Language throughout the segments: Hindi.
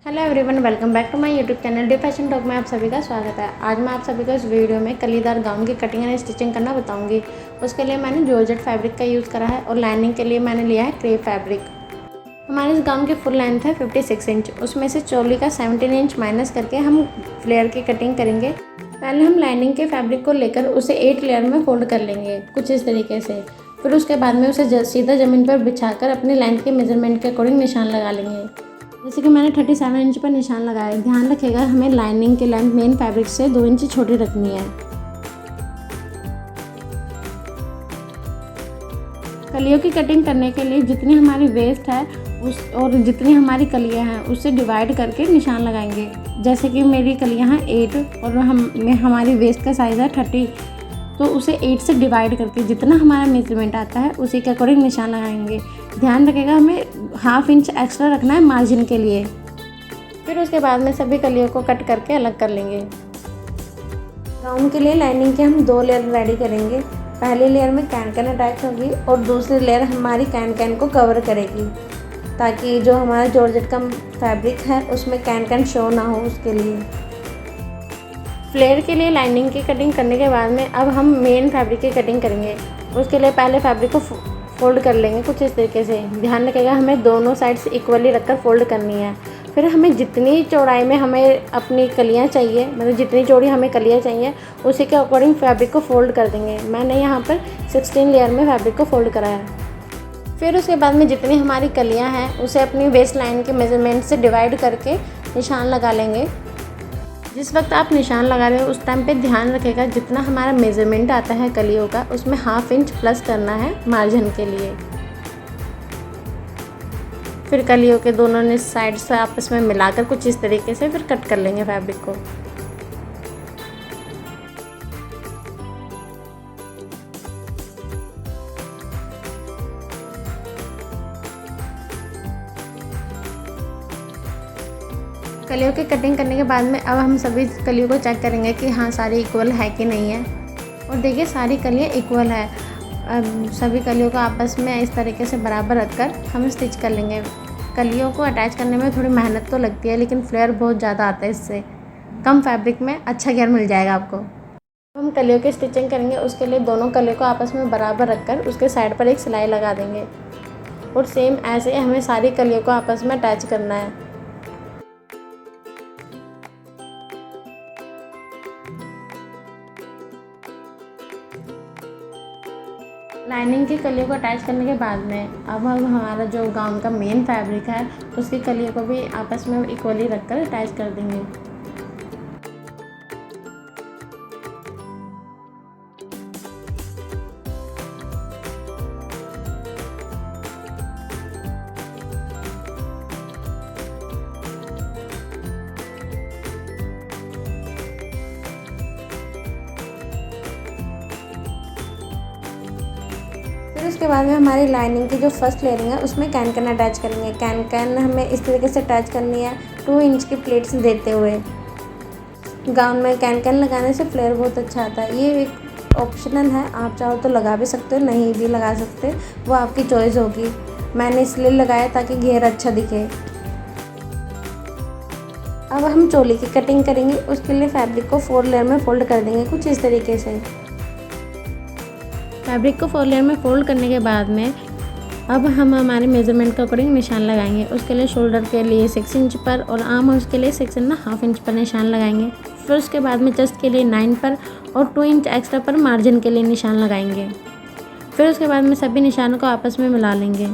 Hello everyone, welcome back to my YouTube channel D fashion talk में आप सभी का स्वागत है। आज मैं आप सभी को इस वीडियो में कलीदार गाउन की कटिंग एंड स्टिचिंग करना बताऊंगी। उसके लिए मैंने जॉर्जेट फैब्रिक का यूज़ करा है और लाइनिंग के लिए मैंने लिया है क्रेप फैब्रिक। हमारे इस गाउन की फुल लेंथ है 56 इंच। उसमें से चोली का 17 इंच माइनस करके हम फ्लेयर की कटिंग करेंगे। पहले हम लाइनिंग के फैब्रिक को लेकर उसे 8 लेयर में फोल्ड कर लेंगे कुछ इस तरीके से। फिर उसके बाद में उसे सीधा ज़मीन पर बिछाकर अपने लेंथ के मेजरमेंट के अकॉर्डिंग निशान लगा लेंगे। जैसे कि मैंने 37 इंच पर निशान लगाया। ध्यान रखिएगा, हमें लाइनिंग की लेंथ मेन फैब्रिक से 2 इंच छोटी रखनी है। कलियों की कटिंग करने के लिए जितनी हमारी वेस्ट है और जितनी हमारी कलियां हैं उससे डिवाइड करके निशान लगाएंगे। जैसे कि मेरी कलियां हैं 8 और हमारी वेस्ट का साइज़ है 30, तो उसे 8 से डिवाइड करके जितना हमारा मेजरमेंट आता है उसी के अकॉर्डिंग निशान लगाएंगे। ध्यान रखिएगा, हमें ½ इंच एक्स्ट्रा रखना है मार्जिन के लिए। फिर उसके बाद में सभी कलियों को कट करके अलग कर लेंगे। गाउन के लिए लाइनिंग के हम 2 लेयर रेडी करेंगे। पहली लेयर में कैन अटैच होगी और दूसरी लेयर हमारी कैन को कवर करेगी, ताकि जो हमारा जॉर्जेट का फैब्रिक है उसमें कैन शो ना हो। उसके लिए फ्लेयर के लिए लाइनिंग की कटिंग करने के बाद में अब हम मेन फैब्रिक की कटिंग करेंगे। उसके लिए पहले फैब्रिक को फोल्ड कर लेंगे कुछ इस तरीके से। ध्यान रखिएगा, हमें दोनों साइड्स इक्वली रखकर फोल्ड करनी है। फिर हमें जितनी चौड़ाई में हमें अपनी कलियां चाहिए, मतलब जितनी चौड़ी हमें कलियां चाहिए उसी के अकॉर्डिंग फैब्रिक को फोल्ड कर देंगे। मैंने यहाँ पर 16 लेयर में फैब्रिक को फोल्ड करा है। फिर उसके बाद में जितनी हमारी कलियाँ हैं उसे अपनी वेस्ट लाइन के मेजरमेंट से डिवाइड करके निशान लगा लेंगे। जिस वक्त आप निशान लगा रहे हो उस टाइम पे ध्यान रखेगा, जितना हमारा मेजरमेंट आता है कलियों का उसमें ½ इंच प्लस करना है मार्जिन के लिए। फिर कलियों के दोनों साइड से आपस में मिलाकर कुछ इस तरीके से फिर कट कर लेंगे फैब्रिक को। कलियों की कटिंग करने के बाद में अब हम सभी कलियों को चेक करेंगे कि हाँ सारी इक्वल है कि नहीं है। और देखिए सारी कलियाँ इक्वल है। अब सभी कलियों को आपस में इस तरीके से बराबर रखकर हम स्टिच कर लेंगे। कलियों को अटैच करने में थोड़ी मेहनत तो लगती है, लेकिन फ्लेयर बहुत ज़्यादा आता है। इससे कम फैब्रिक में अच्छा घेर मिल जाएगा आपको। हम कलियों की स्टिचिंग करेंगे, उसके लिए दोनों कलियों को आपस में बराबर रखकर उसके साइड पर एक सिलाई लगा देंगे। और सेम ऐसे हमें सारी कलियों को आपस में अटैच करना है। लाइनिंग की कलियों को अटैच करने के बाद में अब हम हमारा जो गाउन का मेन फैब्रिक है उसकी कलियों को भी आपस में इक्वली रखकर अटैच कर देंगे। फिर उसके बाद में हमारी लाइनिंग की जो फर्स्ट लेयरिंग है उसमें कैन अटैच करेंगे। कैन हमें इस तरीके से अटैच करनी है 2 इंच की प्लेट्स देते हुए। गाउन में कैन लगाने से फ्लेयर बहुत अच्छा आता है। ये एक ऑप्शनल है, आप चाहो तो लगा भी सकते हो, नहीं भी लगा सकते, वो आपकी चॉइस होगी। मैंने इसलिए लगाया ताकि घेर अच्छा दिखे। अब हम चोली की कटिंग करेंगे। उसके लिए फैब्रिक को 4 लेयर में फोल्ड कर देंगे कुछ इस तरीके से। फैब्रिक को 4 लेयर में फोल्ड करने के बाद में अब हम हमारे मेजरमेंट के अकॉर्डिंग निशान लगाएंगे। उसके लिए शोल्डर के लिए 6 इंच पर और आर्म होल्स के लिए 6½ इंच पर निशान लगाएंगे। फिर उसके बाद में चेस्ट के लिए 9 पर और 2 इंच एक्स्ट्रा पर मार्जिन के लिए निशान लगाएंगे। फिर उसके बाद में सभी निशानों को आपस में मिला लेंगे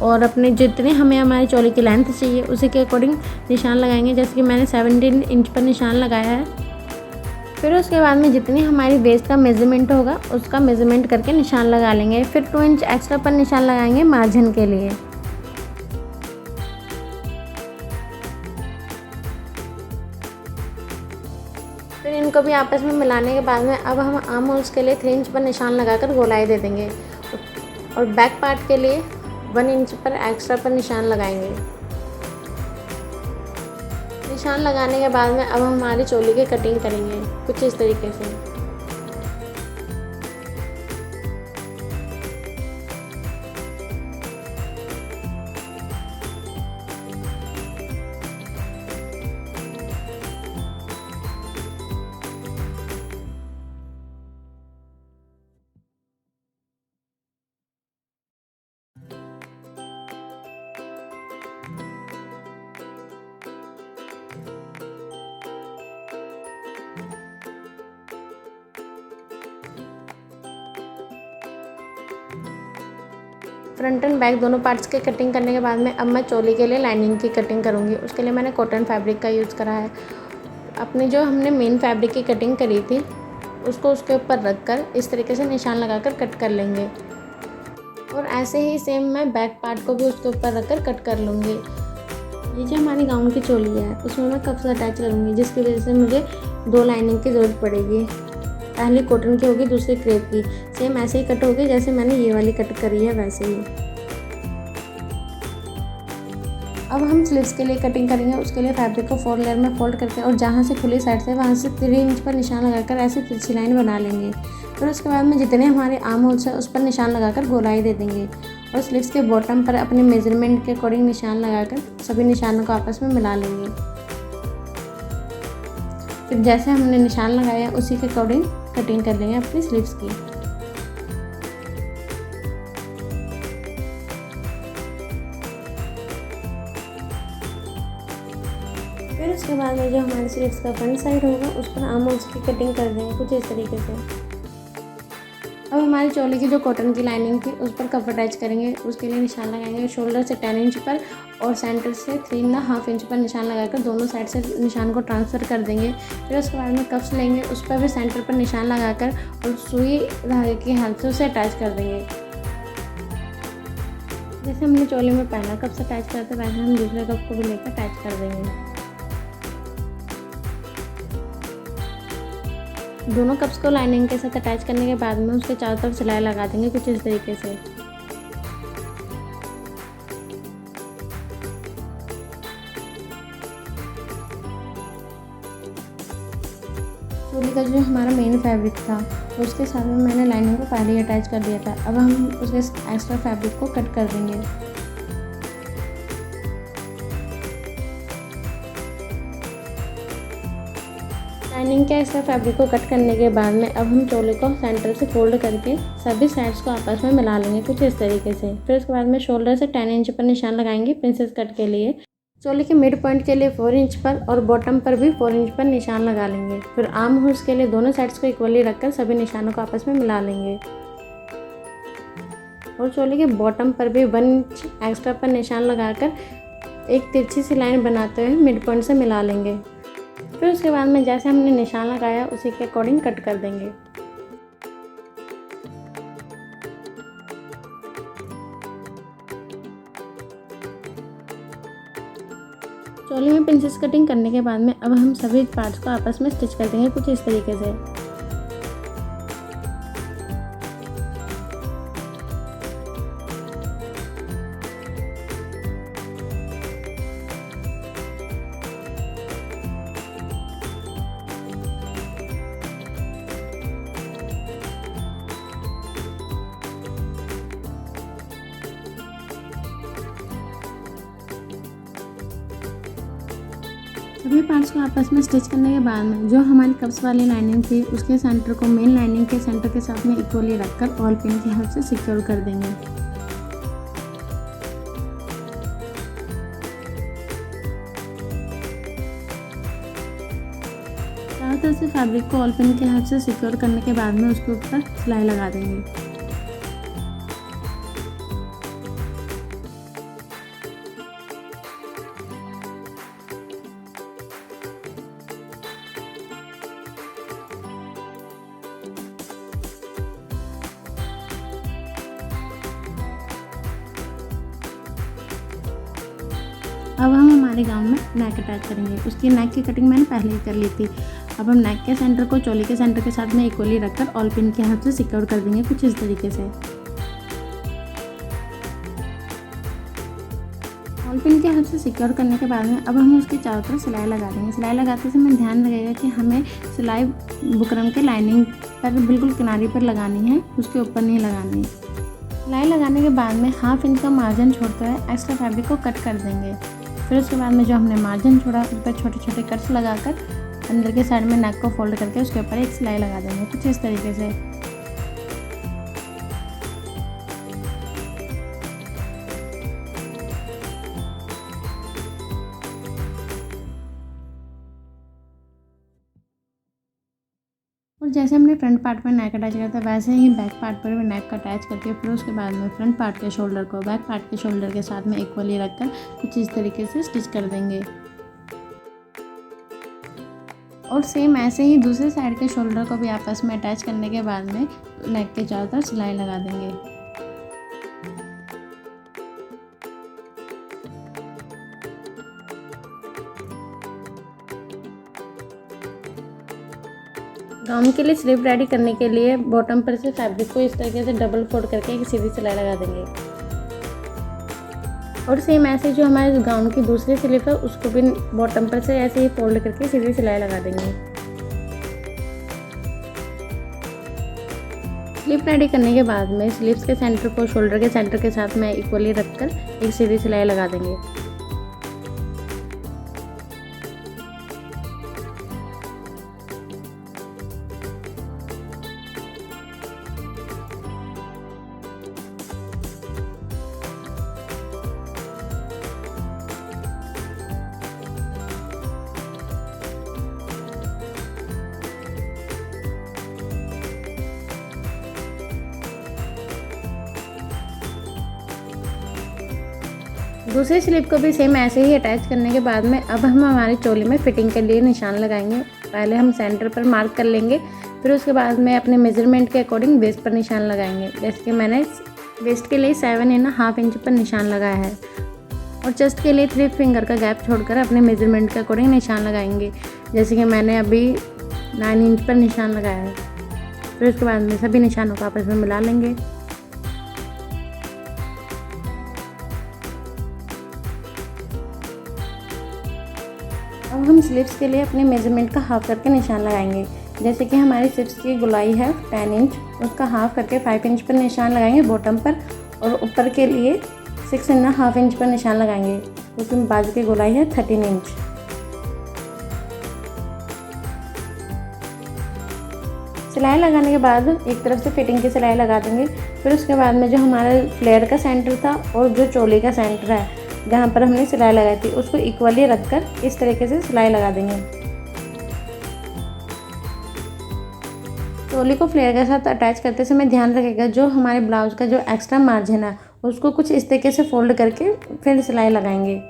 और अपने जितने हमें हमारी चोली की लेंथ चाहिए उसी के अकॉर्डिंग निशान लगाएंगे। जैसे कि मैंने 17 इंच पर निशान लगाया है। फिर उसके बाद में जितनी हमारी वेस्ट का मेजरमेंट होगा उसका मेजरमेंट करके निशान लगा लेंगे। फिर 2 इंच एक्स्ट्रा पर निशान लगाएंगे मार्जिन के लिए। फिर इनको भी आपस में मिलाने के बाद में अब हम आर्म होल्स के लिए 3 इंच पर निशान लगाकर गोलाई दे देंगे और बैक पार्ट के लिए 1 इंच पर एक्स्ट्रा पर निशान लगाएंगे। निशान लगाने के बाद में अब हम हमारी चोली की कटिंग करेंगे कुछ इस तरीके से। फ्रंट एंड बैक दोनों पार्ट्स के कटिंग करने के बाद में अब मैं चोली के लिए लाइनिंग की कटिंग करूँगी। उसके लिए मैंने कॉटन फैब्रिक का यूज़ करा है। अपने जो हमने मेन फैब्रिक की कटिंग करी थी उसको उसके ऊपर रख कर इस तरीके से निशान लगाकर कट कर लेंगे और ऐसे ही सेम मैं बैक पार्ट को भी उसके ऊपर रख कर कट कर लूँगी। ये जो हमारी गाउन की चोली है उसमें मैं कप्स अटैच करूँगी, जिसकी वजह से मुझे 2 लाइनिंग की ज़रूरत पड़ेगी। पहली कॉटन की होगी, दूसरी क्रेप की। सेम ऐसे ही कट होगी जैसे मैंने ये वाली कट करी है वैसे ही। अब हम स्लीव्स के लिए कटिंग करेंगे। उसके लिए फैब्रिक को 4 लेयर में फोल्ड करके और जहाँ से खुली साइड से वहाँ से 3 इंच पर निशान लगाकर ऐसे तिरछी लाइन बना लेंगे। फिर उसके बाद में जितने हमारे आर्म होल्स है उस पर निशान लगाकर गोलाई दे देंगे और स्लीव्स के बॉटम पर अपने मेजरमेंट के अकॉर्डिंग निशान लगाकर सभी निशानों को आपस में मिला लेंगे। फिर जैसे हमने निशान लगाया उसी के अकॉर्डिंग कटिंग कर लेंगे अपनी स्लीव्स की। फिर उसके बाद में जो हमारी स्लीव्स का फ्रंट साइड होगा उस पर आर्म होल्स की कटिंग कर देंगे कुछ इस तरीके से। अब हमारी चोली की जो कॉटन की लाइनिंग थी उस पर कप अटैच करेंगे। उसके लिए निशान लगाएंगे शोल्डर से 10 इंच पर और सेंटर से 3.5 इंच पर निशान लगाकर दोनों साइड से निशान को ट्रांसफ़र कर देंगे। फिर उसके बाद में कप्स लेंगे, उस पर भी सेंटर पर निशान लगाकर और सुई धागे की हेल्प से उसे अटैच कर देंगे। जैसे हमने चोली में पहला कप से अटैच करते वैसे हम दूसरे कप को भी लेकर अटैच कर देंगे। दोनों कप्स को लाइनिंग के साथ अटैच करने के बाद में उसके चारों तरफ सिलाई लगा देंगे कुछ इस तरीके से। चोली का जो हमारा मेन फैब्रिक था उसके साथ में मैंने लाइनिंग को पहले ही अटैच कर दिया था। अब हम उसके एक्स्ट्रा फैब्रिक को कट कर देंगे। लाइनिंग के एक्स्ट्रा फैब्रिक को कट करने के बाद में अब हम चोली को सेंटर से फोल्ड करके सभी साइड्स को आपस में मिला लेंगे कुछ इस तरीके से। फिर उसके बाद में शोल्डर से 10 इंच पर निशान लगाएंगे प्रिंसेस कट के लिए। चोली के मिड पॉइंट के लिए 4 इंच पर और बॉटम पर भी 4 इंच पर निशान लगा लेंगे। फिर आर्म होल्स के लिए दोनों साइड्स को इक्वली रखकर सभी निशानों को आपस में मिला लेंगे और चोली के बॉटम पर भी 1 इंच एक्स्ट्रा पर निशान लगाकर एक तिरछी सी लाइन बनाते हुए मिड पॉइंट से मिला लेंगे। फिर उसके बाद में जैसे हमने निशान लगाया उसी के अकॉर्डिंग कट कर देंगे। चोली में प्रिंसेस कटिंग करने के बाद में अब हम सभी पार्ट्स को आपस में स्टिच कर देंगे कुछ इस तरीके से। सभी पार्ट्स को आपस में स्टिच करने के बाद में जो हमारी कप्स वाली लाइनिंग थी उसके सेंटर को मेन लाइनिंग के सेंटर के साथ में इक्वली रखकर ऑल पिन की हेल्प से सिक्योर कर देंगे। चारों तरफ से फैब्रिक को ऑल पिन की हेल्प से सिक्योर करने के बाद में उसके ऊपर सिलाई लगा देंगे। अब हम हमारे गाउन में नेक अटैच करेंगे। उसकी नेक की कटिंग मैंने पहले ही कर ली थी। अब हम नेक के सेंटर को चोली के सेंटर के साथ में इक्वली रखकर ऑल पिन की हेल्प से सिक्योर कर देंगे कुछ इस तरीके से। ऑल पिन की हेल्प से सिक्योर करने के बाद में अब हम उसके चारों तरफ सिलाई लगा देंगे। सिलाई लगाते समय ध्यान रखेगा कि हमें सिलाई बुकरम के लाइनिंग पर बिल्कुल किनारे पर लगानी है, उसके ऊपर नहीं लगानी है। सिलाई लगाने के बाद में 1/2 इंच का मार्जिन छोड़ते हुए एक्स्ट्रा फैब्रिक को कट कर देंगे। फिर उसके बाद में जो हमने मार्जिन छोड़ा उस पर छोटे छोटे कट्स लगाकर अंदर के साइड में नेक को फोल्ड करके उसके ऊपर एक सिलाई लगा देंगे कुछ इस तरीके से। और जैसे हमने फ्रंट पार्ट में नेक अटैच किया था वैसे ही बैक पार्ट पर भी नेक का अटैच करके फिर उसके बाद में फ्रंट पार्ट के शोल्डर को बैक पार्ट के शोल्डर के साथ में इक्वली रखकर कुछ इस तरीके से स्टिच कर देंगे। और सेम ऐसे ही दूसरे साइड के शोल्डर को भी आपस में अटैच करने के बाद में नेक के चारों तरफ सिलाई लगा देंगे। गाउन के लिए स्लीव रेडी करने के लिए बॉटम पर से फैब्रिक को इस तरीके से डबल फोल्ड करके एक सीधी सिलाई लगा देंगे। और सेम ऐसे जो हमारे गाउन की दूसरी स्लीव है उसको भी बॉटम पर से ऐसे ही फोल्ड करके सीधी सिलाई लगा देंगे। स्लीव रेडी करने के बाद में स्लीव्स के सेंटर को शोल्डर के सेंटर के साथ में इक्वली रखकर एक सीधी सिलाई लगा देंगे। दूसरी स्लीव को भी सेम ऐसे ही अटैच करने के बाद में अब हम हमारी चोली में फिटिंग के लिए निशान लगाएंगे। पहले हम सेंटर पर मार्क कर लेंगे, फिर उसके बाद में अपने मेजरमेंट के अकॉर्डिंग वेस्ट पर निशान लगाएंगे। जैसे कि मैंने वेस्ट के लिए 7.5 इंच पर निशान लगाया है और चेस्ट के लिए 3 फिंगर का गैप छोड़कर अपने मेजरमेंट के अकॉर्डिंग निशान लगाएंगे। जैसे कि मैंने अभी 9 इंच पर निशान लगाया है। फिर उसके बाद में सभी निशानों को आपस में मिला लेंगे। अब हम स्लीव्स के लिए अपने मेजरमेंट का हाफ करके निशान लगाएंगे। जैसे कि हमारी स्लीव्स की गोलाई है 10 इंच, उसका हाफ करके 5 इंच पर निशान लगाएंगे बॉटम पर, और ऊपर के लिए 6.5 इंच पर निशान लगाएंगे क्योंकि बाजू की गोलाई है 13 इंच। सिलाई लगाने के बाद एक तरफ से फिटिंग की सिलाई लगा देंगे। फिर उसके बाद में जो हमारा फ्लेयर का सेंटर था और जो चोली का सेंटर है जहाँ पर हमने सिलाई लगाई थी उसको इक्वली रखकर इस तरीके से सिलाई लगा देंगे। चोली को फ्लेयर के साथ अटैच करते समय ध्यान रखिएगा जो हमारे ब्लाउज का जो एक्स्ट्रा मार्जिन है उसको कुछ इस तरीके से फोल्ड करके फिर सिलाई लगाएंगे।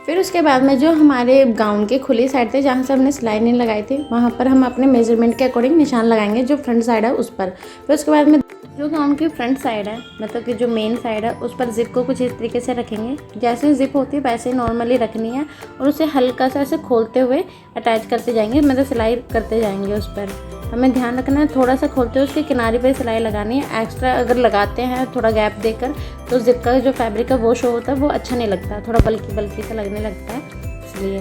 फिर उसके बाद में जो हमारे गाउन के खुली साइड थे जहाँ से हमने सिलाई नहीं लगाई थी वहाँ पर हम अपने मेजरमेंट के अकॉर्डिंग निशान लगाएंगे जो फ्रंट साइड है उस पर। फिर उसके बाद में जो गाउन की फ्रंट साइड है मतलब कि जो मेन साइड है उस पर जिप को कुछ इस तरीके से रखेंगे। जैसे जिप होती है वैसे ही नॉर्मली रखनी है और उसे हल्का सा ऐसे खोलते हुए अटैच करते जाएंगे, मतलब सिलाई करते जाएंगे। उस पर हमें ध्यान रखना है थोड़ा सा खोलते हुए उसके किनारे पर सिलाई लगानी है। एक्स्ट्रा अगर लगाते हैं थोड़ा गैप देकर तो जिप का जो फैब्रिक है वो शो होता है, वो अच्छा नहीं लगता, थोड़ा बल्कि बल्कि सा लगने लगता है इसलिए।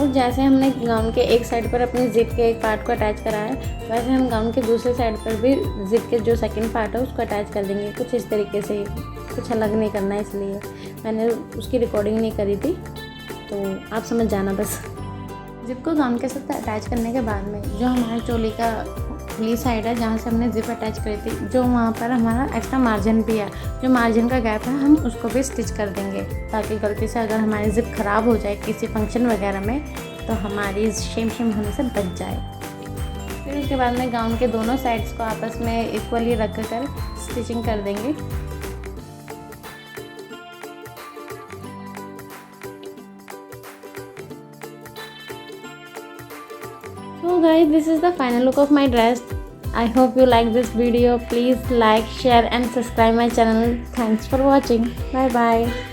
और जैसे हमने गाउन के एक साइड पर अपने जिप के एक पार्ट को अटैच करा है वैसे हम गाउन के दूसरे साइड पर भी जिप के जो सेकंड पार्ट है उसको अटैच कर देंगे कुछ इस तरीके से। कुछ अलग नहीं करना है इसलिए मैंने उसकी रिकॉर्डिंग नहीं करी थी, तो आप समझ जाना बस। जिप को गाउन के साथ अटैच करने के बाद में जो हमारे चोली का खुली साइड है जहाँ से हमने जिप अटैच करी थी जो वहाँ पर हमारा एक्स्ट्रा मार्जिन भी है, जो मार्जिन का गैप है हम उसको भी स्टिच कर देंगे ताकि गलती से अगर हमारी जिप ख़राब हो जाए किसी फंक्शन वगैरह में तो हमारी शेम होने से बच जाए। फिर उसके बाद में गाउन के दोनों साइड्स को आपस में इक्वली रख कर स्टिचिंग कर देंगे। So guys, this is the final look of my dress. I hope you like this video. Please like, share and subscribe my channel. Thanks for watching. Bye bye.